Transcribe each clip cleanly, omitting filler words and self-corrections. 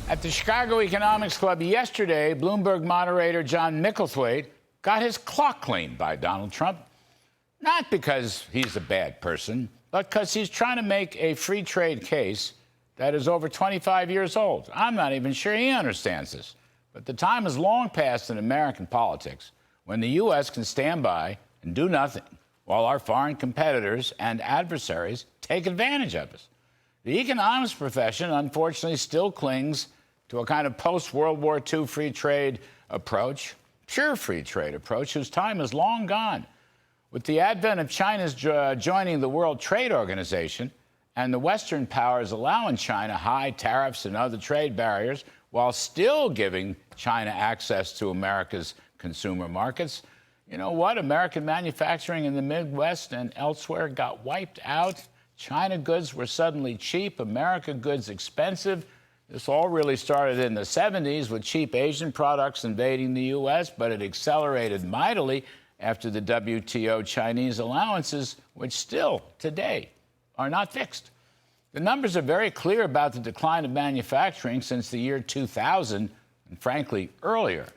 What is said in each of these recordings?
At the Chicago Economics Club yesterday, Bloomberg moderator John Micklethwait got his clock cleaned by Donald Trump. Not because he's a bad person, but because he's trying to make a free trade case that is over 25 years old. I'm not even sure he understands this. But the time is long past in American politics when the U.S. can stand by and do nothing while our foreign competitors and adversaries take advantage of us. The economics profession, unfortunately, still clings to a kind of post-World War II free trade approach, pure free trade approach, whose time is long gone. With the advent of China's joining the World Trade Organization and the Western powers allowing China high tariffs and other trade barriers while still giving China access to America's consumer markets, you know what? American manufacturing in the Midwest and elsewhere got wiped out. China goods were suddenly cheap, America goods expensive. This all really started in the 70s with cheap Asian products invading the U.S., but it accelerated mightily after the WTO Chinese allowances, which still, today, are not fixed. The numbers are very clear about the decline of manufacturing since the year 2000, and frankly, earlier.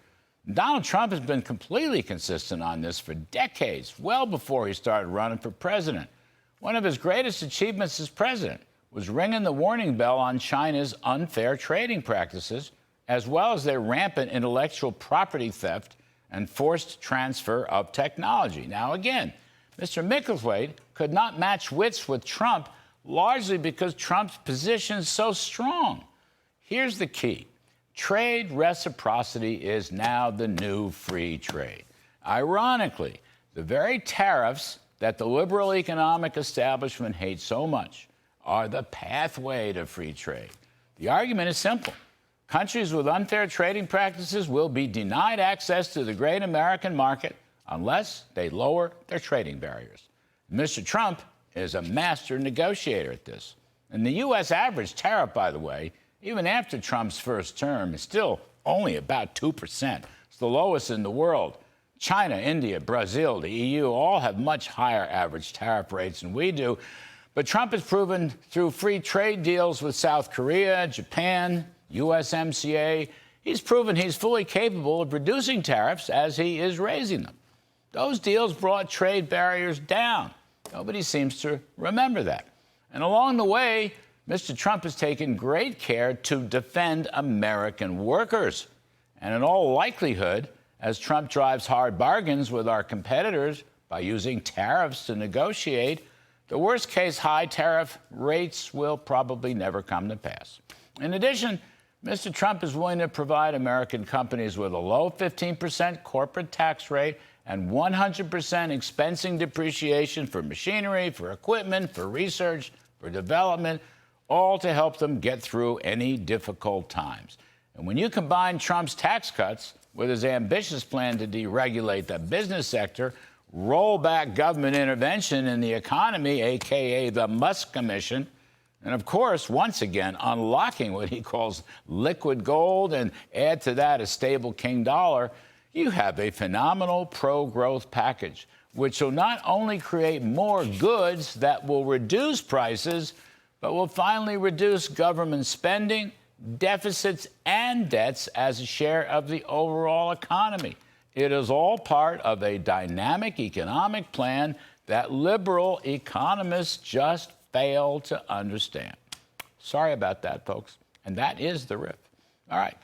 Donald Trump has been completely consistent on this for decades, well before he started running for president. One of his greatest achievements as president was ringing the warning bell on China's unfair trading practices, as well as their rampant intellectual property theft and forced transfer of technology. Now, again, Mr. Micklethwait could not match wits with Trump, largely because Trump's position is so strong. Here's the key. Trade reciprocity is now the new free trade. Ironically, the very tariffs that the liberal economic establishment hates so much are the pathway to free trade. The argument is simple. Countries with unfair trading practices will be denied access to the great American market unless they lower their trading barriers. Mr. Trump is a master negotiator at this. And the U.S. average tariff, by the way, even after Trump's first term, is still only about 2%. It's the lowest in the world. China, India, Brazil, the EU all have much higher average tariff rates than we do. But Trump has proven through free trade deals with South Korea, Japan, USMCA, he's proven he's fully capable of reducing tariffs as he is raising them. Those deals brought trade barriers down. Nobody seems to remember that. And along the way, Mr. Trump has taken great care to defend American workers. And in all likelihood, as Trump drives hard bargains with our competitors by using tariffs to negotiate, the worst-case high tariff rates will probably never come to pass. In addition, Mr. Trump is willing to provide American companies with a low 15% corporate tax rate and 100% expensing depreciation for machinery, for equipment, for research, for development, all to help them get through any difficult times. And when you combine Trump's tax cuts with his ambitious plan to deregulate the business sector, roll back government intervention in the economy, a.k.a. the Musk Commission, and, of course, once again, unlocking what he calls liquid gold and add to that a stable king dollar, you have a phenomenal pro-growth package, which will not only create more goods that will reduce prices, but will finally reduce government spending, deficits, and debts as a share of the overall economy. It is all part of a dynamic economic plan that liberal economists just fail to understand. Sorry about that, folks. And that is the riff. All right.